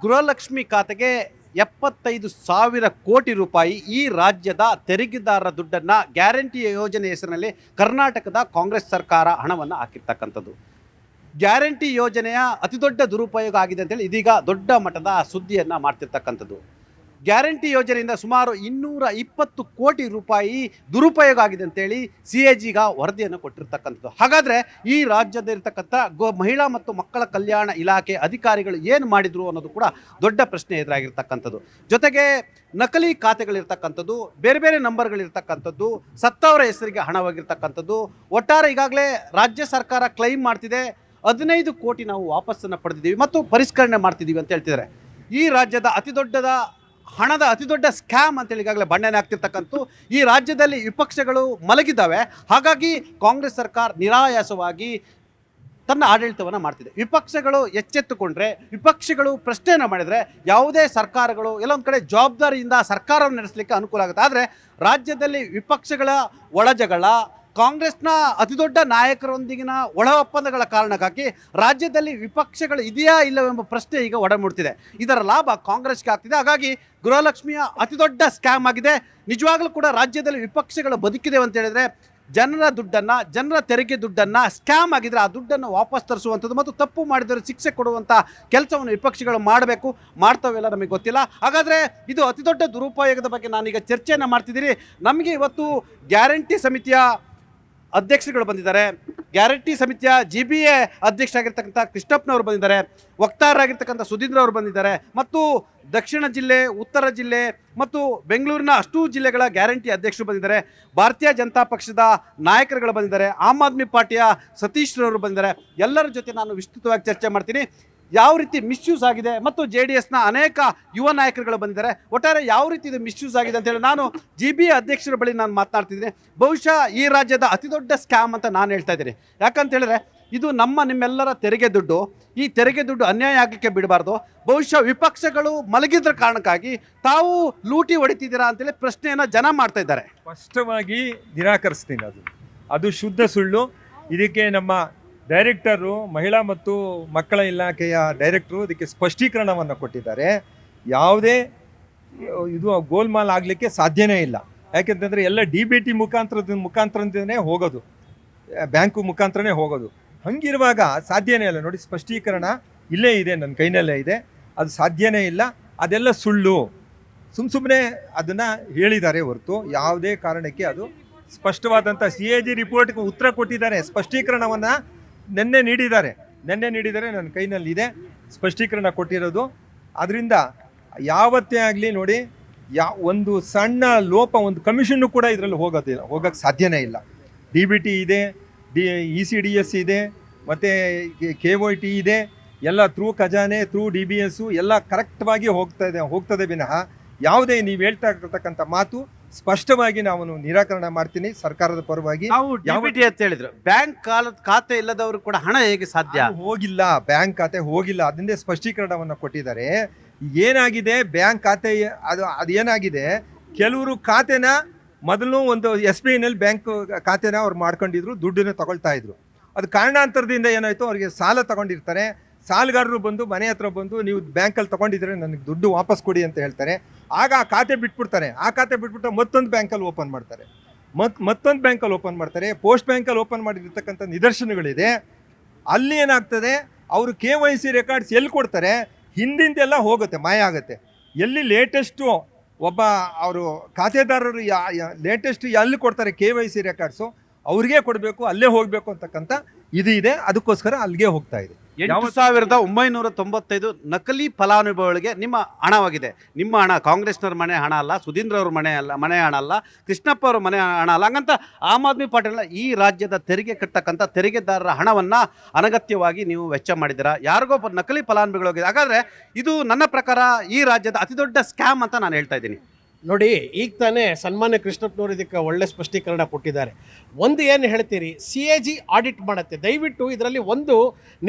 ಗೃಹಲಕ್ಷ್ಮಿ ಖಾತೆಗೆ 75,000 ಕೋಟಿ ರೂಪಾಯಿ ಈ ರಾಜ್ಯದ ತೆರಿಗೆದಾರರ ದುಡ್ಡನ್ನು ಗ್ಯಾರಂಟಿ ಯೋಜನೆ ಹೆಸರಿನಲ್ಲಿ ಕರ್ನಾಟಕದ ಕಾಂಗ್ರೆಸ್ ಸರ್ಕಾರ ಹಣವನ್ನು ಹಾಕಿರ್ತಕ್ಕಂಥದ್ದು. ಗ್ಯಾರಂಟಿ ಯೋಜನೆಯ ಅತಿದೊಡ್ಡ ದುರುಪಯೋಗ ಆಗಿದೆ ಅಂತೇಳಿ ಇದೀಗ ದೊಡ್ಡ ಮಟ್ಟದ ಸುದ್ದಿಯನ್ನು ಮಾಡ್ತಿರ್ತಕ್ಕಂಥದ್ದು. ಗ್ಯಾರಂಟಿ ಯೋಜನೆಯಿಂದ ಸುಮಾರು 220 ಕೋಟಿ ರೂಪಾಯಿ ದುರುಪಯೋಗ ಆಗಿದೆ ಅಂತೇಳಿ CAG ವರದಿಯನ್ನು ಕೊಟ್ಟಿರ್ತಕ್ಕಂಥದ್ದು. ಹಾಗಾದರೆ ಈ ರಾಜ್ಯದಲ್ಲಿರ್ತಕ್ಕಂಥ ಮಹಿಳಾ ಮತ್ತು ಮಕ್ಕಳ ಕಲ್ಯಾಣ ಇಲಾಖೆ ಅಧಿಕಾರಿಗಳು ಏನು ಮಾಡಿದರು ಅನ್ನೋದು ಕೂಡ ದೊಡ್ಡ ಪ್ರಶ್ನೆ ಎದುರಾಗಿರ್ತಕ್ಕಂಥದ್ದು. ಜೊತೆಗೆ ನಕಲಿ ಖಾತೆಗಳಿರ್ತಕ್ಕಂಥದ್ದು, ಬೇರೆ ಬೇರೆ ನಂಬರ್ಗಳಿರ್ತಕ್ಕಂಥದ್ದು, ಸತ್ತವರ ಹೆಸರಿಗೆ ಹಣವಾಗಿರ್ತಕ್ಕಂಥದ್ದು. ಒಟ್ಟಾರೆ ಈಗಾಗಲೇ ರಾಜ್ಯ ಸರ್ಕಾರ ಕ್ಲೈಮ್ ಮಾಡ್ತಿದೆ 15 ಕೋಟಿ ನಾವು ವಾಪಸ್ಸನ್ನು ಪಡೆದಿದ್ದೀವಿ ಮತ್ತು ಪರಿಷ್ಕರಣೆ ಮಾಡ್ತಿದ್ದೀವಿ ಅಂತ ಹೇಳ್ತಿದ್ದಾರೆ. ಈ ರಾಜ್ಯದ ಹಣದ ಅತಿದೊಡ್ಡ ಸ್ಕ್ಯಾಮ್ ಅಂತೇಳಿ ಈಗಾಗಲೇ ಬಣ್ಣನೆ ಆಗ್ತಿರ್ತಕ್ಕಂಥ ಈ ರಾಜ್ಯದಲ್ಲಿ ವಿಪಕ್ಷಗಳು ಮಲಗಿದ್ದಾವೆ. ಹಾಗಾಗಿ ಕಾಂಗ್ರೆಸ್ ಸರ್ಕಾರ ನಿರಾಯಾಸವಾಗಿ ತನ್ನ ಆಡಳಿತವನ್ನು ಮಾಡ್ತಿದೆ. ವಿಪಕ್ಷಗಳು ಎಚ್ಚೆತ್ತುಕೊಂಡ್ರೆ, ವಿಪಕ್ಷಗಳು ಪ್ರಶ್ನೆಯನ್ನು ಮಾಡಿದರೆ ಯಾವುದೇ ಸರ್ಕಾರಗಳು ಎಲ್ಲೊಂದು ಕಡೆ ಜವಾಬ್ದಾರಿಯಿಂದ ಸರ್ಕಾರವನ್ನು ನಡೆಸಲಿಕ್ಕೆ ಅನುಕೂಲ ಆಗುತ್ತೆ. ಆದರೆ ರಾಜ್ಯದಲ್ಲಿ ವಿಪಕ್ಷಗಳ ಒಳಜಗಳ, ಕಾಂಗ್ರೆಸ್ನ ಅತಿದೊಡ್ಡ ನಾಯಕರೊಂದಿಗಿನ ಒಳ ಒಪ್ಪಂದಗಳ ಕಾರಣಕ್ಕಾಗಿ ರಾಜ್ಯದಲ್ಲಿ ವಿಪಕ್ಷಗಳು ಇದೆಯಾ ಇಲ್ಲವೆಂಬ ಪ್ರಶ್ನೆ ಈಗ ಒಡಮೂಡ್ತಿದೆ. ಇದರ ಲಾಭ ಕಾಂಗ್ರೆಸ್ಗೆ ಆಗ್ತಿದೆ. ಹಾಗಾಗಿ ಗೃಹಲಕ್ಷ್ಮಿಯ ಅತಿದೊಡ್ಡ ಸ್ಕ್ಯಾಮ್ ಆಗಿದೆ. ನಿಜವಾಗ್ಲೂ ಕೂಡ ರಾಜ್ಯದಲ್ಲಿ ವಿಪಕ್ಷಗಳು ಬದುಕಿದೆ ಅಂತ ಹೇಳಿದರೆ ಜನರ ದುಡ್ಡನ್ನು, ಜನರ ತೆರಿಗೆ ದುಡ್ಡನ್ನು ಸ್ಕ್ಯಾಮ್ ಆಗಿದ್ರೆ ಆ ದುಡ್ಡನ್ನು ವಾಪಸ್ ತರಿಸುವಂಥದ್ದು ಮತ್ತು ತಪ್ಪು ಮಾಡಿದರೆ ಶಿಕ್ಷೆ ಕೊಡುವಂಥ ಕೆಲಸವನ್ನು ವಿಪಕ್ಷಗಳು ಮಾಡಬೇಕು. ಮಾಡ್ತಾವೆಲ್ಲ ನಮಗೆ ಗೊತ್ತಿಲ್ಲ. ಹಾಗಾದರೆ ಇದು ಅತಿದೊಡ್ಡ ದುರುಪಯೋಗದ ಬಗ್ಗೆ ನಾನೀಗ ಚರ್ಚೆಯನ್ನು ಮಾಡ್ತಿದ್ದೀನಿ. ನಮಗೆ ಇವತ್ತು ಗ್ಯಾರಂಟಿ ಸಮಿತಿಯ ಅಧ್ಯಕ್ಷರುಗಳು ಬಂದಿದ್ದಾರೆ. ಗ್ಯಾರಂಟಿ ಸಮಿತಿಯ GBA ಅಧ್ಯಕ್ಷರಾಗಿರ್ತಕ್ಕಂಥ ಕೃಷ್ಣಪ್ಪನವರು ಬಂದಿದ್ದಾರೆ. ವಕ್ತಾರರಾಗಿರ್ತಕ್ಕಂಥ ಸುಧೀಂದ್ರ ಅವರು ಬಂದಿದ್ದಾರೆ. ಮತ್ತು ದಕ್ಷಿಣ ಜಿಲ್ಲೆ, ಉತ್ತರ ಜಿಲ್ಲೆ ಮತ್ತು ಬೆಂಗಳೂರಿನ ಅಷ್ಟೂ ಜಿಲ್ಲೆಗಳ ಗ್ಯಾರಂಟಿ ಅಧ್ಯಕ್ಷರು ಬಂದಿದ್ದಾರೆ. ಭಾರತೀಯ ಜನತಾ ಪಕ್ಷದ ನಾಯಕರುಗಳು ಬಂದಿದ್ದಾರೆ. ಆಮ್ ಆದ್ಮಿ ಪಾರ್ಟಿಯ ಸತೀಶ್ ರವರು ಬಂದಿದ್ದಾರೆ. ಎಲ್ಲರ ಜೊತೆ ನಾನು ವಿಸ್ತೃತವಾಗಿ ಚರ್ಚೆ ಮಾಡ್ತೀನಿ. ಯಾವ ರೀತಿ ಮಿಸ್ಯೂಸ್ ಆಗಿದೆ ಮತ್ತು JDSನ ಅನೇಕ ಯುವ ನಾಯಕರುಗಳು ಬಂದಿದ್ದಾರೆ. ಒಟ್ಟಾರೆ ಯಾವ ರೀತಿ ಇದು ಮಿಸ್ಯೂಸ್ ಆಗಿದೆ ಅಂತೇಳಿ ನಾನು GBA ಅಧ್ಯಕ್ಷರ ಬಳಿ ನಾನು ಮಾತನಾಡ್ತಿದ್ದೀನಿ. ಬಹುಶಃ ಈ ರಾಜ್ಯದ ಅತಿದೊಡ್ಡ ಸ್ಕ್ಯಾಮ್ ಅಂತ ನಾನು ಹೇಳ್ತಾ ಇದ್ದೀನಿ. ಯಾಕಂತ ಹೇಳಿದ್ರೆ ಇದು ನಿಮ್ಮೆಲ್ಲರ ತೆರಿಗೆ ದುಡ್ಡು. ಈ ತೆರಿಗೆ ದುಡ್ಡು ಅನ್ಯಾಯ ಆಗಲಿಕ್ಕೆ ಬಿಡಬಾರ್ದು. ಬಹುಶಃ ವಿಪಕ್ಷಗಳು ಮಲಗಿದ್ರ ಕಾರಣಕ್ಕಾಗಿ ತಾವು ಲೂಟಿ ಹೊಡಿತಿದ್ದೀರಾ ಅಂತೇಳಿ ಪ್ರಶ್ನೆಯನ್ನು ಜನ ಮಾಡ್ತಾ ಇದ್ದಾರೆ. ಸ್ಪಷ್ಟವಾಗಿ ನಿರಾಕರಿಸ್ತೀನಿ. ಅದು ಶುದ್ಧ ಸುಳ್ಳು. ಇದಕ್ಕೆ ನಮ್ಮ ಡೈರೆಕ್ಟರು, ಮಹಿಳಾ ಮತ್ತು ಮಕ್ಕಳ ಇಲಾಖೆಯ ಡೈರೆಕ್ಟರು ಇದಕ್ಕೆ ಸ್ಪಷ್ಟೀಕರಣವನ್ನು ಕೊಟ್ಟಿದ್ದಾರೆ. ಯಾವುದೇ ಇದು ಗೋಲ್ಮಾಲ್ ಆಗಲಿಕ್ಕೆ ಸಾಧ್ಯನೇ ಇಲ್ಲ. ಯಾಕೆಂತಂದರೆ ಎಲ್ಲ DBT ಮುಖಾಂತರದಿಂದನೇ ಹೋಗೋದು, ಬ್ಯಾಂಕು ಮುಖಾಂತರನೇ ಹೋಗೋದು. ಹಂಗಿರುವಾಗ ಸಾಧ್ಯನೇ ಇಲ್ಲ. ನೋಡಿ, ಸ್ಪಷ್ಟೀಕರಣ ಇಲ್ಲೇ ಇದೆ, ನನ್ನ ಕೈನಲ್ಲೇ ಇದೆ. ಅದು ಸಾಧ್ಯನೇ ಇಲ್ಲ. ಅದೆಲ್ಲ ಸುಳ್ಳು. ಸುಮ್ಮನೆ ಅದನ್ನು ಹೇಳಿದ್ದಾರೆ ಹೊರತು ಯಾವುದೇ ಕಾರಣಕ್ಕೆ ಅದು ಸ್ಪಷ್ಟವಾದಂಥ CAG ರಿಪೋರ್ಟ್ಗೆ ಉತ್ತರ ಕೊಟ್ಟಿದ್ದಾರೆ. ಸ್ಪಷ್ಟೀಕರಣವನ್ನು ನಿನ್ನೆ ನೀಡಿದ್ದಾರೆ. ನನ್ನ ಕೈನಲ್ಲಿದೆ ಸ್ಪಷ್ಟೀಕರಣ ಕೊಟ್ಟಿರೋದು. ಅದರಿಂದ ಯಾವತ್ತೇ ಆಗಲಿ ನೋಡಿ, ಒಂದು ಸಣ್ಣ ಲೋಪ, ಒಂದು ಕಮಿಷನ್ನು ಕೂಡ ಇದರಲ್ಲಿ ಹೋಗೋಕ್ಕೆ ಸಾಧ್ಯನೇ ಇಲ್ಲ. DBT ಇದೆ, ECDS ಇದೆ, ಮತ್ತು KYT ಇದೆ. ಎಲ್ಲ ಥ್ರೂ ಖಜಾನೆ, ಥ್ರೂ DBS ಎಲ್ಲ ಕರೆಕ್ಟ್ವಾಗಿ ಹೋಗ್ತದೆ ವಿನಃ ಯಾವುದೇ ನೀವು ಹೇಳ್ತಾ ಇರ್ತಕ್ಕಂಥ ಮಾತು ಸ್ಪಷ್ಟವಾಗಿ ನಾವು ನಿರಾಕರಣೆ ಮಾಡ್ತೀನಿ ಸರ್ಕಾರದ ಪರವಾಗಿ. DBT ಅಂತ ಹೇಳಿದ್ರು, ಬ್ಯಾಂಕ್ ಖಾತೆ ಇಲ್ಲದವರು ಕೂಡ ಹಣ ಹೇಗೆ ಸಾಧ್ಯ? ಹೋಗಿಲ್ಲ, ಬ್ಯಾಂಕ್ ಖಾತೆ ಹೋಗಿಲ್ಲ. ಅದನ್ನೇ ಸ್ಪಷ್ಟೀಕರಣವನ್ನು ಕೊಟ್ಟಿದ್ದಾರೆ. ಏನಾಗಿದೆ, ಬ್ಯಾಂಕ್ ಖಾತೆ ಅದೇನಾಗಿದೆ, ಕೆಲವರು ಖಾತೆನ ಮೊದಲು ಒಂದು SBIನಲ್ಲಿ ಬ್ಯಾಂಕ್ ಖಾತೆನ ಅವ್ರು ಮಾಡ್ಕೊಂಡಿದ್ರು, ದುಡ್ಡನ್ನು ತಗೊಳ್ತಾ ಇದ್ರು. ಅದು ಕಾರಣಾಂತರದಿಂದ ಏನಾಯಿತು, ಅವ್ರಿಗೆ ಸಾಲ ತಗೊಂಡಿರ್ತಾರೆ. ಸಾಲಗಾರರು ಬಂದು ಮನೆ ಹತ್ರ ಬಂದು ನೀವು ಬ್ಯಾಂಕಲ್ಲಿ ತೊಗೊಂಡಿದ್ರೆ ನನಗೆ ದುಡ್ಡು ವಾಪಸ್ ಕೊಡಿ ಅಂತ ಹೇಳ್ತಾರೆ. ಆಗ ಆ ಖಾತೆ ಬಿಟ್ಬಿಡ್ತಾರೆ. ಆ ಖಾತೆ ಬಿಟ್ಬಿಟ್ಟು ಮತ್ತೊಂದು ಬ್ಯಾಂಕಲ್ಲಿ ಓಪನ್ ಮಾಡ್ತಾರೆ. ಮತ್ತೊಂದು ಬ್ಯಾಂಕಲ್ಲಿ ಓಪನ್ ಮಾಡ್ತಾರೆ. ಪೋಸ್ಟ್ ಬ್ಯಾಂಕಲ್ಲಿ ಓಪನ್ ಮಾಡಿರ್ತಕ್ಕಂಥ ನಿದರ್ಶನಗಳಿದೆ. ಅಲ್ಲಿ ಏನಾಗ್ತದೆ, ಅವರು KYC ರೆಕಾರ್ಡ್ಸ್ ಎಲ್ಲಿ ಕೊಡ್ತಾರೆ, ಹಿಂದಿಂದೆಲ್ಲ ಹೋಗುತ್ತೆ, ಮಾಯ ಆಗುತ್ತೆ. ಎಲ್ಲಿ ಲೇಟೆಸ್ಟು ಒಬ್ಬ ಅವರು ಖಾತೆದಾರರು ಲೇಟೆಸ್ಟ್ ಎಲ್ಲಿ ಕೊಡ್ತಾರೆ KYC ರೆಕಾರ್ಡ್ಸು, ಅವ್ರಿಗೆ ಕೊಡಬೇಕು, ಅಲ್ಲೇ ಹೋಗಬೇಕು ಅಂತಕ್ಕಂಥ ಇದು ಇದೆ. ಅದಕ್ಕೋಸ್ಕರ ಅಲ್ಲಿಗೆ ಹೋಗ್ತಾ ಇದೆ. 8,995 ನಕಲಿ ಫಲಾನುಭವಿಗಳಿಗೆ ನಿಮ್ಮ ಹಣವಾಗಿದೆ. ನಿಮ್ಮ ಹಣ ಕಾಂಗ್ರೆಸ್ನವ್ರ ಮನೆ ಹಣ ಅಲ್ಲ, ಸುಧೀಂದ್ರ ಅವ್ರ ಮನೆ ಹಣ ಅಲ್ಲ, ಕೃಷ್ಣಪ್ಪ ಅವ್ರ ಮನೆ ಹಣ ಅಲ್ಲ. ಹಂಗಂತ ಆಮ್ ಆದ್ಮಿ ಪಾರ್ಟಿನ ಈ ರಾಜ್ಯದ ತೆರಿಗೆ ಕಟ್ಟತಕ್ಕಂಥ ತೆರಿಗೆದಾರರ ಹಣವನ್ನು ಅನಗತ್ಯವಾಗಿ ನೀವು ವೆಚ್ಚ ಮಾಡಿದ್ದೀರಾ. ಯಾರಿಗೋ ನಕಲಿ ಫಲಾನುಭವಿಗಳೋಗಿದೆ. ಹಾಗಾದರೆ ಇದು ನನ್ನ ಪ್ರಕಾರ ಈ ರಾಜ್ಯದ ಅತಿದೊಡ್ಡ ಸ್ಕ್ಯಾಮ್ ಅಂತ ನಾನು ಹೇಳ್ತಾ ಇದ್ದೀನಿ. ನೋಡಿ, ಈಗ ತಾನೇ ಸನ್ಮಾನ್ಯ ಕೃಷ್ಣಪ್ಪನವರು ಇದಕ್ಕೆ ಒಳ್ಳೆ ಸ್ಪಷ್ಟೀಕರಣ ಕೊಟ್ಟಿದ್ದಾರೆ. ಒಂದು ಏನು ಹೇಳ್ತೀರಿ, CAG ಆಡಿಟ್ ಮಾಡುತ್ತೆ. ದಯವಿಟ್ಟು ಇದರಲ್ಲಿ ಒಂದು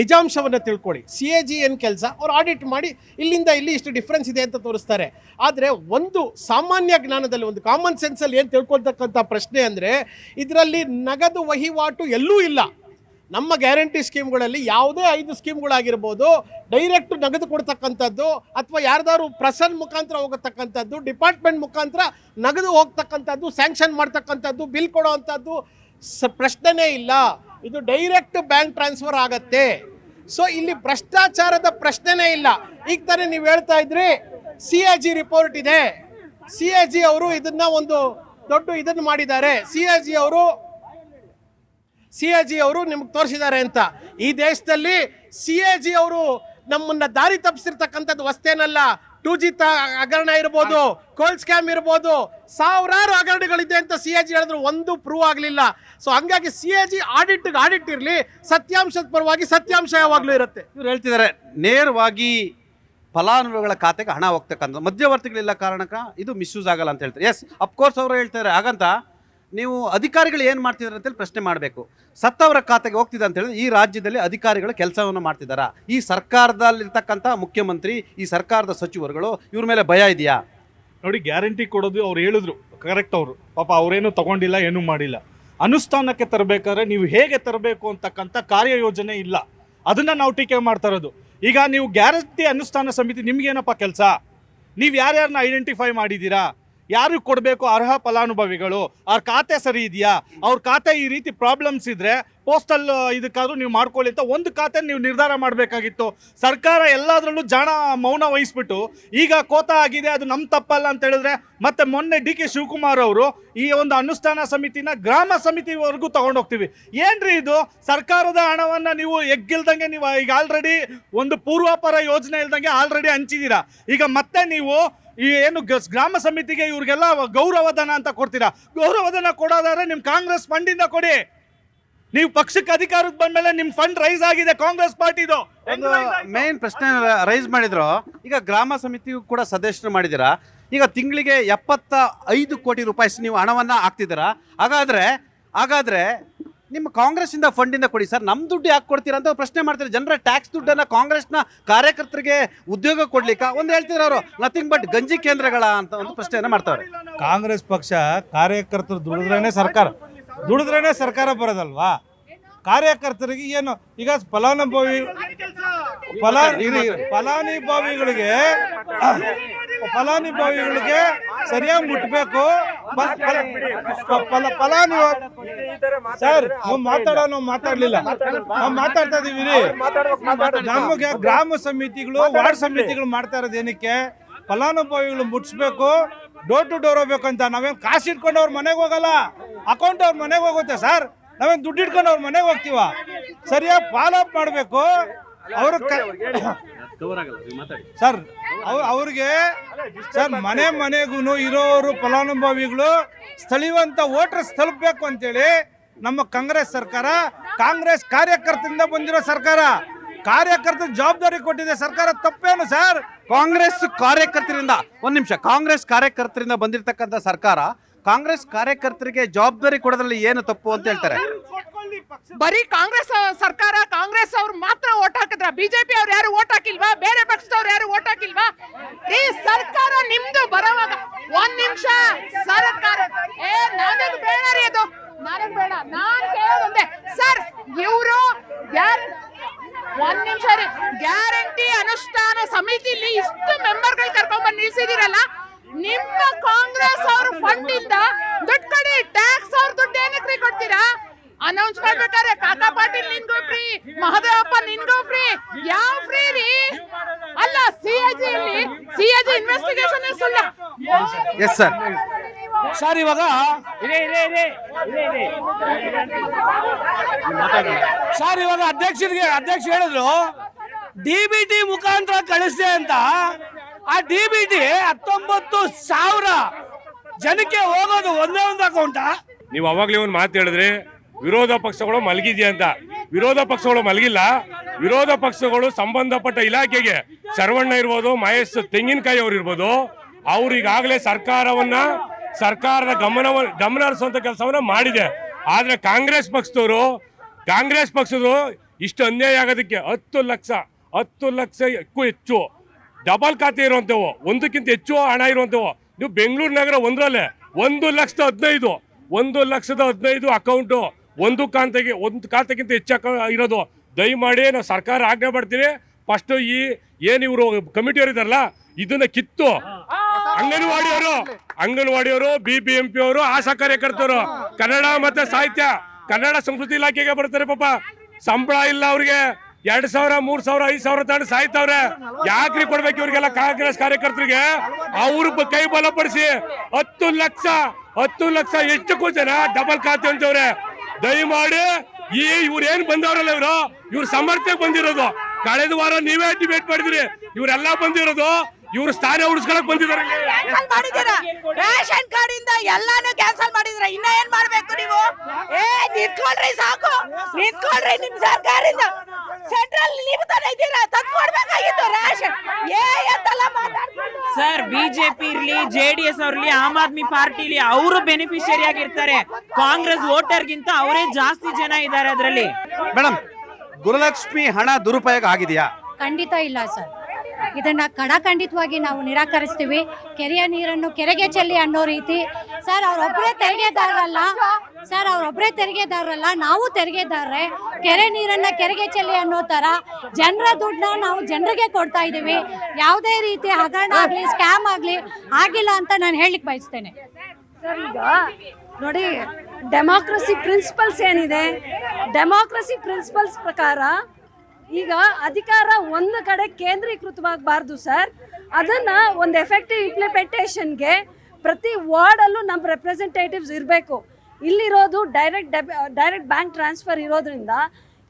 ನಿಜಾಂಶವನ್ನು ತಿಳ್ಕೊಳ್ಳಿ. CAG ಏನು ಕೆಲಸ, ಅವ್ರು ಆಡಿಟ್ ಮಾಡಿ ಇಲ್ಲಿಂದ ಇಲ್ಲಿ ಇಷ್ಟು ಡಿಫ್ರೆನ್ಸ್ ಇದೆ ಅಂತ ತೋರಿಸ್ತಾರೆ. ಆದರೆ ಒಂದು ಸಾಮಾನ್ಯ ಜ್ಞಾನದಲ್ಲಿ, ಒಂದು ಕಾಮನ್ ಸೆನ್ಸಲ್ಲಿ ಏನು ತಿಳ್ಕೊಳ್ತಕ್ಕಂಥ ಪ್ರಶ್ನೆ ಅಂದರೆ, ಇದರಲ್ಲಿ ನಗದು ವಹಿವಾಟು ಎಲ್ಲೂ ಇಲ್ಲ. ನಮ್ಮ ಗ್ಯಾರಂಟಿ ಸ್ಕೀಮ್ಗಳಲ್ಲಿ ಯಾವುದೇ 5 ಸ್ಕೀಮ್ಗಳಾಗಿರ್ಬೋದು ಡೈರೆಕ್ಟ್ ನಗದು ಕೊಡ್ತಕ್ಕಂಥದ್ದು ಅಥವಾ ಯಾರ್ದಾದ್ರು ಪ್ರಸನ್ ಮುಖಾಂತರ ಹೋಗತಕ್ಕಂಥದ್ದು, ಡಿಪಾರ್ಟ್ಮೆಂಟ್ ಮುಖಾಂತರ ನಗದು ಹೋಗ್ತಕ್ಕಂಥದ್ದು, ಸ್ಯಾಂಕ್ಷನ್ ಮಾಡ್ತಕ್ಕಂಥದ್ದು, ಬಿಲ್ ಕೊಡೋವಂಥದ್ದು ಪ್ರಶ್ನೆನೇ ಇಲ್ಲ. ಇದು ಡೈರೆಕ್ಟ್ ಬ್ಯಾಂಕ್ ಟ್ರಾನ್ಸ್ಫರ್ ಆಗತ್ತೆ. ಸೊ ಇಲ್ಲಿ ಭ್ರಷ್ಟಾಚಾರದ ಪ್ರಶ್ನೆನೇ ಇಲ್ಲ. ಈಗ ತಾನೇ ನೀವು ಹೇಳ್ತಾ ಇದ್ರಿ CAG ರಿಪೋರ್ಟ್ ಇದೆ, CAG ಅವರು ಇದನ್ನ ಒಂದು ದೊಡ್ಡ ಇದನ್ನು ಮಾಡಿದ್ದಾರೆ, CAG ಅವರು ನಿಮ್ಗೆ ತೋರಿಸಿದ್ದಾರೆ ಅಂತ. ಈ ದೇಶದಲ್ಲಿ CAG ಅವರು ನಮ್ಮನ್ನ ದಾರಿ ತಪ್ಪಿಸಿರ್ತಕ್ಕಂಥದ್ದು ವಸ್ತೇನಲ್ಲ. 2G ಹಗರಣ ಇರ್ಬೋದು, ಕೋಲ್ ಸ್ಕ್ಯಾಮ್ ಇರ್ಬೋದು, ಸಾವಿರಾರು ಹಗರಣಗಳಿದೆ ಅಂತ CAG ಹೇಳಿದ್ರು, ಒಂದು ಪ್ರೂವ್ ಆಗಲಿಲ್ಲ. ಸೊ ಹಂಗಾಗಿ CAG ಆಡಿಟ್ ಇರಲಿ, ಸತ್ಯಾಂಶದ ಪರವಾಗಿ ಸತ್ಯಾಂಶ ಯಾವಾಗಲೂ ಇರುತ್ತೆ. ಇವ್ರು ಹೇಳ್ತಿದ್ದಾರೆ ನೇರವಾಗಿ ಫಲಾನುಭವಿಗಳ ಖಾತೆಗೆ ಹಣ ಹೋಗ್ತಕ್ಕಂಥ ಮಧ್ಯವರ್ತಿಗಳಿಲ್ಲ ಕಾರಣಕ್ಕ ಇದು ಮಿಸ್ಯೂಸ್ ಆಗಲ್ಲ ಅಂತ ಹೇಳ್ತಾರೆ. ಎಸ್, ಅಫ್ಕೋರ್ಸ್ ಅವರು ಹೇಳ್ತಾರೆ. ಹಾಗಂತ ನೀವು ಅಧಿಕಾರಿಗಳು ಏನು ಮಾಡ್ತಿದ್ದಾರೆ ಅಂತೇಳಿ ಪ್ರಶ್ನೆ ಮಾಡಬೇಕು. ಸತ್ತವರ ಖಾತೆಗೆ ಹೋಗ್ತಿದೆ ಅಂತ ಹೇಳಿದ್ರೆ ಈ ರಾಜ್ಯದಲ್ಲಿ ಅಧಿಕಾರಿಗಳು ಕೆಲಸವನ್ನು ಮಾಡ್ತಿದ್ದಾರಾ? ಈ ಸರ್ಕಾರದಲ್ಲಿರ್ತಕ್ಕಂಥ ಮುಖ್ಯಮಂತ್ರಿ, ಈ ಸರ್ಕಾರದ ಸಚಿವರುಗಳು ಇವ್ರ ಮೇಲೆ ಭಯ ಇದೆಯಾ? ನೋಡಿ, ಗ್ಯಾರಂಟಿ ಕೊಡೋದು ಅವ್ರು ಹೇಳಿದ್ರು ಕರೆಕ್ಟ್. ಅವರು ಪಾಪ ಅವರೇನು ತಗೊಂಡಿಲ್ಲ, ಏನೂ ಮಾಡಿಲ್ಲ. ಅನುಷ್ಠಾನಕ್ಕೆ ತರಬೇಕಾದ್ರೆ ನೀವು ಹೇಗೆ ತರಬೇಕು ಅಂತಕ್ಕಂಥ ಕಾರ್ಯಯೋಜನೆ ಇಲ್ಲ. ಅದನ್ನು ನಾವು ಟೀಕೆ ಮಾಡ್ತಾ ಇರೋದು. ಈಗ ನೀವು ಗ್ಯಾರಂಟಿ ಅನುಷ್ಠಾನ ಸಮಿತಿ ನಿಮ್ಗೇನಪ್ಪ ಕೆಲಸ? ನೀವು ಯಾರ್ಯಾರನ್ನ ಐಡೆಂಟಿಫೈ ಮಾಡಿದ್ದೀರಾ? ಯಾರು ಕೊಡಬೇಕು? ಅರ್ಹ ಫಲಾನುಭವಿಗಳು. ಅವ್ರ ಖಾತೆ ಸರಿ ಇದೆಯಾ? ಅವ್ರ ಖಾತೆ ಈ ರೀತಿ ಪ್ರಾಬ್ಲಮ್ಸ್ ಇದ್ದರೆ ಪೋಸ್ಟಲ್ ಇದಕ್ಕಾದ್ರೂ ನೀವು ಮಾಡ್ಕೊಳ್ಳಿ ಅಂತ ಒಂದು ಖಾತೆ ನೀವು ನಿರ್ಧಾರ ಮಾಡಬೇಕಾಗಿತ್ತು. ಸರ್ಕಾರ ಎಲ್ಲದರಲ್ಲೂ ಜಾಣ ಮೌನ ವಹಿಸ್ಬಿಟ್ಟು ಈಗ ಕೋತಾ ಆಗಿದೆ, ಅದು ನಮ್ಮ ತಪ್ಪಲ್ಲ ಅಂತ ಹೇಳಿದ್ರೆ ಮತ್ತೆ ಮೊನ್ನೆ DK ಶಿವಕುಮಾರ್ ಅವರು ಈ ಒಂದು ಅನುಷ್ಠಾನ ಸಮಿತಿನ ಗ್ರಾಮ ಸಮಿತಿವರೆಗೂ ತಗೊಂಡೋಗ್ತೀವಿ. ಏನ್ರಿ ಇದು? ಸರ್ಕಾರದ ಹಣವನ್ನು ನೀವು ಎಗ್ಗಿಲ್ದಂಗೆ ನೀವು ಈಗ ಆಲ್ರೆಡಿ ಒಂದು ಪೂರ್ವಾಪರ ಯೋಜನೆ ಇಲ್ದಂಗೆ ಆಲ್ರೆಡಿ ಹಂಚಿದ್ದೀರಾ. ಈಗ ಮತ್ತೆ ನೀವು ಈ ಏನು ಗ್ರಾಮ ಸಮಿತಿಗೆ ಇವ್ರಿಗೆಲ್ಲ ಗೌರವಧನ ಅಂತ ಕೊಡ್ತೀರಾ. ಗೌರವಧನ ಕೊಡೋದಾದ್ರೆ ನಿಮ್ಮ ಕಾಂಗ್ರೆಸ್ ಫಂಡಿಂದ ಕೊಡಿ. ನೀವು ಪಕ್ಷಕ್ಕೆ ಅಧಿಕಾರಕ್ಕೆ ಬಂದ್ಮೇಲೆ ನಿಮ್ಮ ಫಂಡ್ ರೈಸ್ ಆಗಿದೆ ಕಾಂಗ್ರೆಸ್ ಪಾರ್ಟಿದು. ಒಂದು ಮೇನ್ ಪ್ರಶ್ನೆ ರೈಸ್ ಮಾಡಿದ್ರು. ಈಗ ಗ್ರಾಮ ಸಮಿತಿಗೂ ಕೂಡ ಸದಸ್ಯರು ಮಾಡಿದ್ದೀರಾ. ಈಗ ತಿಂಗಳಿಗೆ 75 ಕೋಟಿ ರೂಪಾಯಿ ನೀವು ಹಣವನ್ನು ಹಾಕ್ತಿದ್ದೀರಾ. ಹಾಗಾದ್ರೆ ನಿಮ್ಮ ಕಾಂಗ್ರೆಸ್ಸಿಂದ ಫಂಡಿಂದ ಕೊಡಿ ಸರ್, ನಮ್ಮ ದುಡ್ಡು ಯಾಕೆ ಕೊಡ್ತೀರಾ ಅಂತ ಪ್ರಶ್ನೆ ಮಾಡ್ತಾರೆ. ಜನರ ಟ್ಯಾಕ್ಸ್ ದುಡ್ಡನ್ನು ಕಾಂಗ್ರೆಸ್ನ ಕಾರ್ಯಕರ್ತರಿಗೆ ಉದ್ಯೋಗ ಕೊಡ್ಲಿಕ್ಕೆ ಒಂದು ಹೇಳ್ತಿದ್ರು ಅವರು, ನಥಿಂಗ್ ಬಟ್ ಗಂಜಿ ಕೇಂದ್ರಗಳ ಅಂತ ಒಂದು ಪ್ರಶ್ನೆಯನ್ನು ಮಾಡ್ತಾರೆ. ಕಾಂಗ್ರೆಸ್ ಪಕ್ಷ ಕಾರ್ಯಕರ್ತರು ದುಡಿದ್ರೇನೆ ಸರ್ಕಾರ ಬರೋದಲ್ವಾ? ಕಾರ್ಯಕರ್ತರಿಗೆ ಏನು? ಈಗ ಫಲಾನುಭವಿಗಳಿಗೆ ಸರಿಯಾಗಿ ಮುಟ್ಬೇಕು. ಸರ್, ನಾವು ಮಾತಾಡ್ಲಿಲ್ಲ, ನಾವು ಮಾತಾಡ್ತಾ ಇದೀವಿ. ನಮಗೆ ಗ್ರಾಮ ಸಮಿತಿಗಳು, ವಾರ್ಡ್ ಸಮಿತಿಗಳು ಮಾಡ್ತಾ ಇರೋದು ಏನಕ್ಕೆ? ಫಲಾನುಭವಿಗಳು ಮುಟ್ಸ್ಬೇಕು, ಡೋರ್ ಟು ಡೋರ್ ಹೋಗ್ಬೇಕು ಅಂತ. ನಾವೇನು ಕಾಸು ಇಟ್ಕೊಂಡು ಅವ್ರ ಮನೆಗೆ ಹೋಗಲ್ಲ, ಅಕೌಂಟ್ ಅವ್ರ ಮನೆಗೆ ಹೋಗುತ್ತೆ ಸರ್. ನಾವೇನು ದುಡ್ಡು ಇಟ್ಕೊಂಡು ಅವ್ರ ಮನೆಗೆ ಹೋಗ್ತೀವ? ಸರಿಯಾಗಿ ಫಾಲೋ ಅಪ್ ಮಾಡಬೇಕು ಅವ್ರ ಸರ್. ಅವ್ರಿಗೆ ಸರ್ ಮನೆಗೂ ಇರೋರು ಫಲಾನುಭವಿಗಳು ಸ್ಥಳೀಯವಂತ ವೋಟರ್ಸ್ ತಲುಪಬೇಕು ಅಂತೇಳಿ ನಮ್ಮ ಕಾಂಗ್ರೆಸ್ ಸರ್ಕಾರ, ಕಾಂಗ್ರೆಸ್ ಕಾರ್ಯಕರ್ತರಿಂದ ಬಂದಿರೋ ಸರ್ಕಾರ, ಕಾರ್ಯಕರ್ತರ ಜವಾಬ್ದಾರಿ ಕೊಟ್ಟಿದೆ ಸರ್ಕಾರ. ತಪ್ಪೇನು ಸರ್? ಕಾಂಗ್ರೆಸ್ ಕಾರ್ಯಕರ್ತರಿಂದ ಬಂದಿರತಕ್ಕಂಥ ಸರ್ಕಾರ ಕಾಂಗ್ರೆಸ್ ಕಾರ್ಯಕರ್ತರಿಗೆ ಜವಾಬ್ದಾರಿ ಕೊಡೋದ್ರಲ್ಲಿ ಏನು ತಪ್ಪು ಅಂತ ಹೇಳ್ತಾರೆ. ಬರೀ ಕಾಂಗ್ರೆಸ್ ಸರ್ಕಾರ, ಕಾಂಗ್ರೆಸ್ ಅವ್ರು ಮಾತ್ರ ಓಟ್ ಹಾಕಿದ್ರ? ಬಿಜೆಪಿ ಅವ್ರು ಯಾರು ಓಟ್ ಹಾಕಿಲ್ವಾ? ಬೇರೆ ಪಕ್ಷದವ್ರು ಯಾರು ಓಟ್ ಹಾಕಿಲ್ವಾ? ಈ ಸರ್ಕಾರ ನಿಮ್ದು ಬರೋವಾಗ ಒಂದ್ ನಿಮಿಷ ಸರ್ಕಾರ ನನಗ್ ಬೇಡ ರೀ, ಅದು ನನಗ್ ಬೇಡ. ನಾನ್ ಕೇಳೋದೊಂದೇ ಸರ್, ಇವರು ಒಂದ್ ನಿಮಿಷ ರೀ, ಗ್ಯಾರಂಟಿ ಅನುಷ್ಠಾನ ಸಮಿತಿಲಿ ಇಷ್ಟು ಮೆಂಬರ್ಗಳು ಕರ್ಕೊಂಡ್ ಬಂದು ನಿಲ್ಸಿದಿರಲ್ಲ, ನಿಮ್ಮ ಕಾಂಗ್ರೆಸ್ ಅವ್ರ ಫಂಡ್ ಇಂದ ದುಡ್ಡು ಕೊಡಿ. ಟ್ಯಾಕ್ಸ್ ಅವ್ರ ದುಡ್ಡು ಏನಕ್ಕೆ ಕೊಡ್ತೀರಾ? ಅನೌನ್ಸ್ ಮಾಡ್ಬೇಕಾದ್ರೆ ಕಾಕಾ ಪಾಟೀಲ್ ನಿನ್ಗೋ ಫ್ರೀ, ಮಹದೇವಪ್ಪ ನಿನ್ಗೋ ಫ್ರೀ. ಯಾವ ಫ್ರೀ ರೀ? ಅಲ್ಲ, CAG ಇನ್ವೆಸ್ಟಿಗೇಷನ್ ಸುಳ್ಳ. Yes sir. ಸರ್, ಇವಾಗ ಅಧ್ಯಕ್ಷ ಹೇಳಿದ್ರು DBT ಮುಖಾಂತರ ಕಳಿಸ್ದೆ ಅಂತ. ಆ DBT 19,000 ಜನಕ್ಕೆ ಹೋಗೋದು ಒಂದೇ ಒಂದು ಅಕೌಂಟ. ನೀವು ಅವಾಗಲೇ ಒಂದು ಮಾತು ಹೇಳಿದ್ರಿ, ವಿರೋಧ ಪಕ್ಷಗಳು ಮಲಗಿದ್ಯಾ ಅಂತ. ವಿರೋಧ ಪಕ್ಷಗಳು ಮಲಗಿಲ್ಲ. ವಿರೋಧ ಪಕ್ಷಗಳು ಸಂಬಂಧಪಟ್ಟ ಇಲಾಖೆಗೆ, ಶರವಣ್ಣ ಇರ್ಬೋದು, ಮಹೇಶ್ ತೆಂಗಿನಕಾಯಿ ಅವ್ರು ಇರ್ಬೋದು, ಅವ್ರು ಈಗಾಗಲೇ ಸರ್ಕಾರದ ಗಮನ ಹರಿಸುವಂತ ಕೆಲಸವನ್ನ ಮಾಡಿದೆ. ಆದ್ರೆ ಕಾಂಗ್ರೆಸ್ ಪಕ್ಷದವರು ಇಷ್ಟು ಅನ್ಯಾಯ ಆಗೋದಕ್ಕೆ 10 ಲಕ್ಷಕ್ಕೂ ಹೆಚ್ಚು ಡಬಲ್ ಖಾತೆ ಇರುವಂತವು, ಒಂದಕ್ಕಿಂತ ಹೆಚ್ಚು ಹಣ ಇರುವಂತವು. ನೀವು ಬೆಂಗಳೂರು ನಗರ ಒಂದರಲ್ಲೇ 1,15,000 ಅಕೌಂಟು, ಒಂದು ಖಾತೆಗಿಂತ ಹೆಚ್ಚಾಗ ಇರೋದು. ದಯಮಾಡಿ ನಾವು ಸರ್ಕಾರ ಆಜ್ಞೆ ಮಾಡ್ತೀವಿ, ಫಸ್ಟ್ ಈ ಏನು ಇವರು ಕಮಿಟಿಯವರು ಇದಾರಲ್ಲ ಇದನ್ನ ಕಿತ್ತು ಅಂಗನವಾಡಿಯವರು BBMP ಅವರು ಆಶಾ ಕಾರ್ಯಕರ್ತರು ಕನ್ನಡ ಮತ್ತೆ ಸಾಹಿತ್ಯ ಕನ್ನಡ ಸಂಸ್ಕೃತಿ ಇಲಾಖೆಗೆ ಬರ್ತಾರೆ. ಪಾಪ ಸಂಬಳ ಇಲ್ಲ ಅವ್ರಿಗೆ, 2,000 3,000 5,000 ತಗೊಂಡು ಸಾಯ್ತವ್ರೆ. ಯಾಕ್ರಿ ಕೊಡ್ಬೇಕು ಇವ್ರಿಗೆಲ್ಲ ಕಾಂಗ್ರೆಸ್ ಕಾರ್ಯಕರ್ತರಿಗೆ? ಅವ್ರ ಕೈ ಬಲಪಡಿಸಿ 10 ಲಕ್ಷ ಎಷ್ಟಕ್ಕೂ ಜನ ಡಬಲ್ ಖಾತೆ ಅಂತವ್ರೆ. ದಯಮಾಡಿ ಇವ್ರು ಏನ್ ಬಂದವ್ರಲ್ಲ ಇವ್ರು ಸಮರ್ಥ್ಯಕ್ಕೆ ಬಂದಿರೋದು. ಕಳೆದ ವಾರ ನೀವೇ ಡಿಬೇಟ್ ಮಾಡಿದ್ರಿ, ಇವರೆಲ್ಲ ಬಂದಿರೋದು ಇವ್ರ ಸ್ಥಾನ ಉಳಿಸ್ಕೊಳಕ್ ಬಂದಿದ್ದಾರೆ. ರೇಷನ್ ಕಾರ್ಡ್ ಇಂದ ಎಲ್ಲಾನು ಕ್ಯಾನ್ಸಲ್ ಮಾಡಿದ್ರ, ಇನ್ನ ಏನ್ ಮಾಡ್ಬೇಕು ನೀವು? ನಿಂತ್ಕೊಳ್ರಿ, ಸಾಕು ನಿಂತ್ಕೊಳ್ರಿ. ನಿಮ್ ಸರ್ಕಾರದಿಂದ ಸೆಂಟ್ರಲ್ ನೀವು ತಾನೇ ಇದ್ದೀರಾ, ತಂದ್ಕೊಡ್ಬೇಕಾಗಿತ್ತು ರೇಷನ್. ಸರ್, ಬಿಜೆಪಿ ಇರ್ಲಿ, JDS ಅವ್ರಲಿ, ಆಮ್ ಆದ್ಮಿ ಪಾರ್ಟಿ ಇರ್ಲಿ, ಅವರು ಬೆನಿಫಿಷಿಯರಿ ಆಗಿರ್ತಾರೆ. ಕಾಂಗ್ರೆಸ್ ವೋಟರ್ಗಿಂತ ಅವರೇ ಜಾಸ್ತಿ ಜನ ಇದ್ದಾರೆ ಅದರಲ್ಲಿ. ಮೇಡಮ್, ಗುರುಲಕ್ಷ್ಮಿ ಹಣ ದುರುಪಯೋಗ ಆಗಿದೆಯಾ? ಖಂಡಿತ ಇಲ್ಲ ಸರ್. ಇದನ್ನ ಖಂಡಿತವಾಗಿ ನಾವು ನಿರಾಕರಿಸ್ತೀವಿ. ಕೆರೆಯ ನೀರನ್ನು ಕೆರೆಗೆ ಚೆಲ್ಲಿ ಅನ್ನೋ ರೀತಿ ಸರ್, ಅವರೊಬ್ಬರೇ ತೆರಿಗೆದಾರರಲ್ಲ, ನಾವು ತೆರಿಗೆದಾರರೇ. ಕೆರೆ ನೀರನ್ನ ಕೆರೆಗೆ ಚೆಲ್ಲಿ ಅನ್ನೋ ತರ ಜನರ ದುಡ್ಡನ್ನ ನಾವು ಜನರಿಗೆ ಕೊಡ್ತಾ ಇದ್ದೀವಿ. ಯಾವುದೇ ರೀತಿ ಹಗರಣ ಆಗ್ಲಿ, ಸ್ಕ್ಯಾಮ್ ಆಗ್ಲಿ ಆಗಿಲ್ಲ ಅಂತ ನಾನು ಹೇಳಿಕ್ ಬಯಸ್ತೇನೆ. ಸರ್, ಈಗ ನೋಡಿ, ಡೆಮಾಕ್ರಸಿ ಪ್ರಿನ್ಸಿಪಲ್ಸ್ ಏನಿದೆ, ಡೆಮಾಕ್ರಸಿ ಪ್ರಿನ್ಸಿಪಲ್ಸ್ ಪ್ರಕಾರ ಈಗ ಅಧಿಕಾರ ಒಂದು ಕಡೆ ಕೇಂದ್ರೀಕೃತವಾಗಬಾರ್ದು ಸರ್. ಅದನ್ನ ಒಂದು ಎಫೆಕ್ಟಿವ್ ಇಂಪ್ಲಿಮೆಂಟೇಷನ್ಗೆ ಪ್ರತಿ ವಾರ್ಡಲ್ಲೂ ನಮ್ಮ ರೆಪ್ರೆಸೆಂಟೇಟಿವ್ಸ್ ಇರಬೇಕು. ಇಲ್ಲಿರೋದು ಡೈರೆಕ್ಟ್ ಬ್ಯಾಂಕ್ ಟ್ರಾನ್ಸ್ಫರ್ ಇರೋದ್ರಿಂದ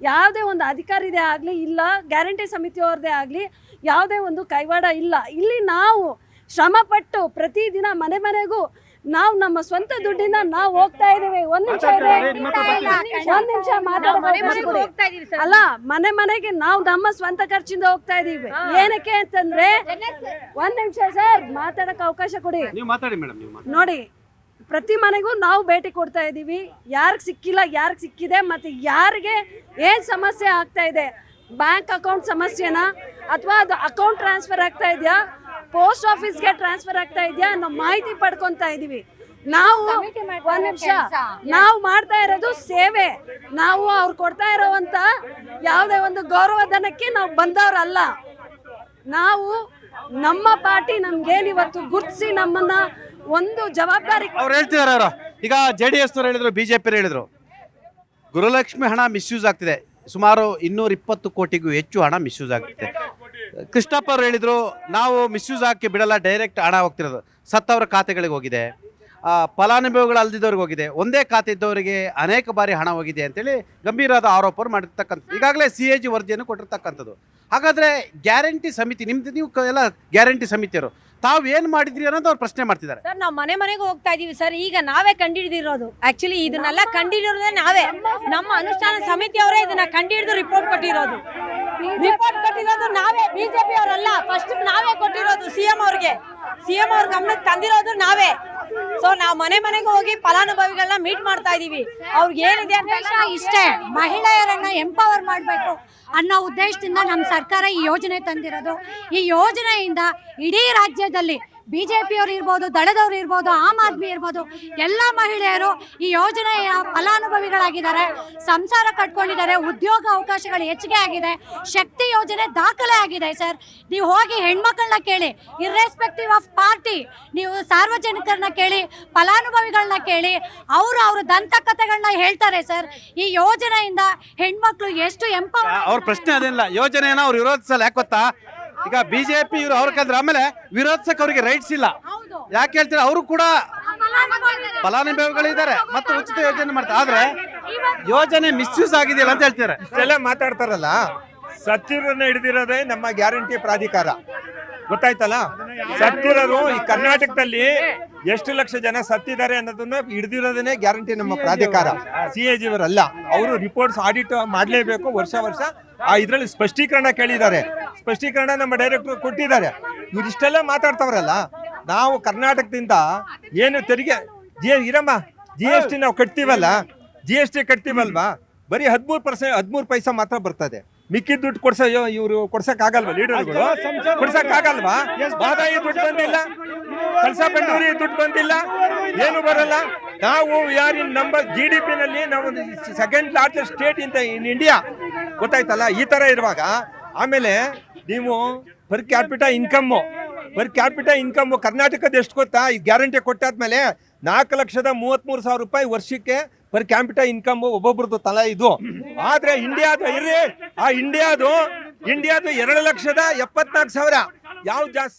ಯಾವುದೇ ಒಂದು ಅಧಿಕಾರಿದೇ ಆಗಲಿ, ಇಲ್ಲ ಗ್ಯಾರಂಟಿ ಸಮಿತಿಯವ್ರದ್ದೇ ಆಗಲಿ, ಯಾವುದೇ ಒಂದು ಕೈವಾಡ ಇಲ್ಲ. ಇಲ್ಲಿ ನಾವು ಶ್ರಮಪಟ್ಟು ಪ್ರತಿದಿನ ಮನೆಗೂ ನಾವು ನಮ್ಮ ಸ್ವಂತ ದುಡ್ಡಿಂದ ನಾವು ಹೋಗ್ತಾ ಇದೀವಿ. ಒಂದ್ ನಿಮಿಷ ಅಲ್ಲ, ಮನೆಗೆ ನಾವು ನಮ್ಮ ಸ್ವಂತ ಖರ್ಚಿಂದ ಹೋಗ್ತಾ ಇದೀವಿ. ಏನಕ್ಕೆ ಅಂತಂದ್ರೆ, ಒಂದ್ ನಿಮಿಷ ಸರ್, ಮಾತಾಡಕ್ ಅವಕಾಶ ಕೊಡಿ. ನೋಡಿ, ಪ್ರತಿ ಮನೆಗೂ ನಾವು ಭೇಟಿ ಕೊಡ್ತಾ ಇದೀವಿ. ಯಾರಿಗೆ ಸಿಕ್ಕಿಲ್ಲ, ಯಾರಿಗೆ ಸಿಕ್ಕಿದೆ, ಮತ್ತೆ ಯಾರಿಗೆ ಏನ್ ಸಮಸ್ಯೆ ಆಗ್ತಾ ಇದೆ, ಬ್ಯಾಂಕ್ ಅಕೌಂಟ್ ಸಮಸ್ಯೆನಾ ಅಥವಾ ಅದು ಅಕೌಂಟ್ ಟ್ರಾನ್ಸ್ಫರ್ ಆಗ್ತಾ ಇದೆಯಾ, ಪೋಸ್ಟ್ ಆಫೀಸ್ಗೆ ಟ್ರಾನ್ಸ್ಫರ್ ಆಗ್ತಾ ಇದೆಯಾ ಅನ್ನೋ ಮಾಹಿತಿ ಪಡ್ಕೊಂತಾ ಇದೀವಿ. ನಾವು ಒಂದ್ ನಿಮಿಷ, ನಾವು ಮಾಡ್ತಾ ಇರೋದು ಸೇವೆ. ನಾವು ಅವ್ರು ಕೊಡ್ತಾ ಇರೋವಂತ ಯಾವುದೇ ಒಂದು ಗೌರವಧನಕ್ಕೆ ನಾವು ಬಂದವರಲ್ಲ. ನಾವು ನಮ್ಮ ಪಾರ್ಟಿ ನಮ್ಗೇನ್ ಇವತ್ತು ಗುರ್ತಿಸಿ ನಮ್ಮನ್ನ ಒಂದು ಜವಾಬ್ದಾರಿ ಅವ್ರು ಹೇಳ್ತಿದಾರೆ. ಈಗ JDS ಹೇಳಿದ್ರು, BJP ಹೇಳಿದ್ರು, ಗುರುಲಕ್ಷ್ಮಿ ಹಣ ಮಿಸ್ಯೂಸ್ ಆಗ್ತಿದೆ. ಸುಮಾರು 220 ಕೋಟಿಗೂ ಹೆಚ್ಚು ಹಣ ಮಿಸ್ಯೂಸ್ ಆಗ್ತಿದೆ. ಕೃಷ್ಣಪ್ಪ ಅವರು ಹೇಳಿದ್ರು, ನಾವು ಮಿಸ್ಯೂಸ್ ಹಾಕಿ ಬಿಡಲ್ಲ, ಡೈರೆಕ್ಟ್ ಹಣ ಹೋಗ್ತಿರೋದು ಸತ್ತವರ ಖಾತೆಗಳಿಗೆ ಹೋಗಿದೆ, ಫಲಾನುಭವಿಗಳು ಅಲ್ದಿದ್ದವ್ರಿಗೆ ಹೋಗಿದೆ, ಒಂದೇ ಖಾತೆ ಇದ್ದವರಿಗೆ ಅನೇಕ ಬಾರಿ ಹಣ ಹೋಗಿದೆ ಅಂತೇಳಿ ಗಂಭೀರವಾದ ಆರೋಪರು ಮಾಡಿರ್ತಕ್ಕಂಥದ್ದು. ಈಗಾಗಲೇ CAG ವರದಿಯನ್ನು ಕೊಟ್ಟಿರ್ತಕ್ಕಂಥದ್ದು. ಹಾಗಾದರೆ ಗ್ಯಾರಂಟಿ ಸಮಿತಿ ನಿಮ್ದು, ನೀವು ಎಲ್ಲ ಗ್ಯಾರಂಟಿ ಸಮಿತಿಯವರು ತಾವು ಏನು ಮಾಡಿದ್ರಿ ಅನ್ನೋದು ಅವ್ರು ಪ್ರಶ್ನೆ ಮಾಡ್ತಿದ್ದಾರೆ. ಸರ್, ನಾವು ಮನೆಗೂ ಹೋಗ್ತಾ ಇದೀವಿ ಸರ್. ಈಗ ನಾವೇ ಕಂಡಿಡಿದಿರೋದು, ಆಕ್ಚುಲಿ ಇದನ್ನೆಲ್ಲ ಕಂಡಿಡಿರೋದೇ ನಾವೇ. ನಮ್ಮ ಅನುಷ್ಠಾನ ಸಮಿತಿಯವರೇ ಇದನ್ನ ಕಂಡಿಡಿದು ರಿಪೋರ್ಟ್ ಕೊಟ್ಟಿರೋದು ನಾವೇ, ಬಿಜೆಪಿ ಅವರಲ್ಲ. ಫಸ್ಟ್ ನಾವೇ ಕೊಟ್ಟಿರೋದು CM ಅವ್ರಿಗೆ. CM ಅವ್ರ ಗಮನಕ್ಕೆ ತಂದಿರೋದು ನಾವೇ. ಸೊ ನಾವು ಮನೆಗೂ ಹೋಗಿ ಫಲಾನುಭವಿಗಳನ್ನ ಮೀಟ್ ಮಾಡ್ತಾ ಇದೀವಿ. ಅವ್ರಿಗೆ ಏನಿದೆ ಅಂತ ಇಷ್ಟೇ, ಮಹಿಳೆಯರನ್ನ ಎಂಪವರ್ ಮಾಡಬೇಕು ಅನ್ನೋ ಉದ್ದೇಶದಿಂದ ನಮ್ಮ ಸರ್ಕಾರ ಈ ಯೋಜನೆ ತಂದಿರೋದು. ಈ ಯೋಜನೆಯಿಂದ ಇಡೀ ರಾಜ್ಯದಲ್ಲಿ BJPಯವರು ಇರ್ಬೋದು, ದಳದವರು ಇರ್ಬೋದು, ಆಮ್ ಆದ್ಮಿ ಇರ್ಬೋದು, ಎಲ್ಲ ಮಹಿಳೆಯರು ಈ ಯೋಜನೆಯ ಫಲಾನುಭವಿಗಳಾಗಿದ್ದಾರೆ, ಸಂಸಾರ ಕಟ್ಕೊಂಡಿದ್ದಾರೆ, ಉದ್ಯೋಗ ಅವಕಾಶಗಳು ಹೆಚ್ಚಿಗೆ ಆಗಿದೆ, ಶಕ್ತಿ ಯೋಜನೆ ದಾಖಲೆ ಆಗಿದೆ. ಸರ್, ನೀವು ಹೋಗಿ ಹೆಣ್ಮಕ್ಳನ್ನ ಕೇಳಿ, ಇರ್ರೆಸ್ಪೆಕ್ಟಿವ್ ಆಫ್ ಪಾರ್ಟಿ, ನೀವು ಸಾರ್ವಜನಿಕರನ್ನ ಕೇಳಿ, ಫಲಾನುಭವಿಗಳನ್ನ ಕೇಳಿ, ಅವ್ರ ದಂತಕಥೆಗಳನ್ನ ಹೇಳ್ತಾರೆ. ಸರ್, ಈ ಯೋಜನೆಯಿಂದ ಹೆಣ್ಮಕ್ಳು ಎಷ್ಟು ಅವ್ರ ಪ್ರಶ್ನೆ ಅದೇನಿಲ್ಲ, ಯೋಜನೆಯನ್ನ ಅವ್ರು ವಿರೋಧಿಸಲ್ಲ. ಯಾಕೆ ಗೊತ್ತಾ, ಈಗ BJP ಇವರು ಅವ್ರಕಂದ್ರೆ ಆಮೇಲೆ ವಿರೋಧಿಸಕ್ಕೆ ಅವರಿಗೆ ರೈಟ್ಸ್ ಇಲ್ಲ. ಯಾಕೆ ಹೇಳ್ತೀರಾ, ಅವರು ಕೂಡ ಫಲಾನುಭವಿಗಳಿದ್ದಾರೆ ಮತ್ತು ಉಚಿತ ಯೋಜನೆ ಮಾಡ್ತಾರೆ. ಆದ್ರೆ ಯೋಜನೆ ಮಿಸ್ಯೂಸ್ ಆಗಿದೆಯಲ್ಲ ಅಂತ ಹೇಳ್ತಾರೆ. ಇಷ್ಟೆಲ್ಲ ಮಾತಾಡ್ತಾರಲ್ಲ, ಸತ್ತಿರೋರನ್ನ ಹಿಡಿದಿರೋದೇ ನಮ್ಮ ಗ್ಯಾರಂಟಿ ಪ್ರಾಧಿಕಾರ. ಗೊತ್ತಾಯ್ತಲ್ಲ, ಸತ್ತಿರೋರು ಈ ಕರ್ನಾಟಕದಲ್ಲಿ ಎಷ್ಟು ಲಕ್ಷ ಜನ ಸತ್ತಿದ್ದಾರೆ ಅನ್ನೋದನ್ನ ಹಿಡಿದಿರೋದೇ ಗ್ಯಾರಂಟಿ ನಮ್ಮ ಪ್ರಾಧಿಕಾರ. CAG ಅವರಲ್ಲ. ಅವರು ರಿಪೋರ್ಟ್ಸ್ ಆಡಿಟ್ ಮಾಡಲೇಬೇಕು ವರ್ಷ. ಇದರಲ್ಲಿ ಸ್ಪಷ್ಟೀಕರಣ ಕೇಳಿದ್ದಾರೆ. ಸ್ಪಷ್ಟೀಕರಣ ನಮ್ಮ ಡೈರೆಕ್ಟರ್ ಕೊಟ್ಟಿದ್ದಾರೆ. ಇವ್ರು ಇಷ್ಟೆಲ್ಲ ಮಾತಾಡ್ತಾವ್ರಲ್ಲ, ನಾವು ಕರ್ನಾಟಕದಿಂದ ಏನು ತೆರಿಗೆ GST ನಾವು ಕಟ್ತೀವಲ್ಲ, GST ಕಟ್ತೀವಲ್ವಾ, ಬರೀ 13 ಪೈಸಾ ಮಾತ್ರ ಬರ್ತದೆ. ಮಿಕ್ಕಿದ ದುಡ್ಡು ಇವರು ಕೊಡ್ಸಕ್ಕಾಗಲ್ವಾ? ಲೀಡರ್ಗಳು ಕೊಡ್ಸಕ್ಕಾಗಲ್ವಾ? ಬಾದಾಯಿ ದುಡ್ಡು ಬಂದಿಲ್ಲ, ಕಳಸಾ ಬಂಡೂರಿ ದುಡ್ಡು ಬಂದಿಲ್ಲ, ಏನು ಬರಲ್ಲ. ನಾವು ಯಾರು ನಂಬರ್ GDP ನಲ್ಲಿ ನಾವು second largest state in India, ಗೊತ್ತಾಯ್ತಲ್ಲ. ಈ ತರ ಇರುವಾಗ ಆಮೇಲೆ ನೀವು ಪರ್ ಕ್ಯಾಪಿಟಲ್ ಇನ್ಕಮ್ ಕರ್ನಾಟಕದ ಎಷ್ಟು ಗೊತ್ತಾ? ಈ ಗ್ಯಾರಂಟಿ ಕೊಟ್ಟಾದ್ಮೇಲೆ 4,33,000 ರೂಪಾಯಿ ವರ್ಷಕ್ಕೆ ಪರ್ ಕ್ಯಾಪಿಟಲ್ ಇನ್ಕಮ್ ಒಬ್ಬೊಬ್ರದ್ದು ತಲಾ ಇದು. ಆದ್ರೆ ಇಂಡಿಯಾದು 2,74,000 ಯಾವ್ದು ಜಾಸ್ತಿ?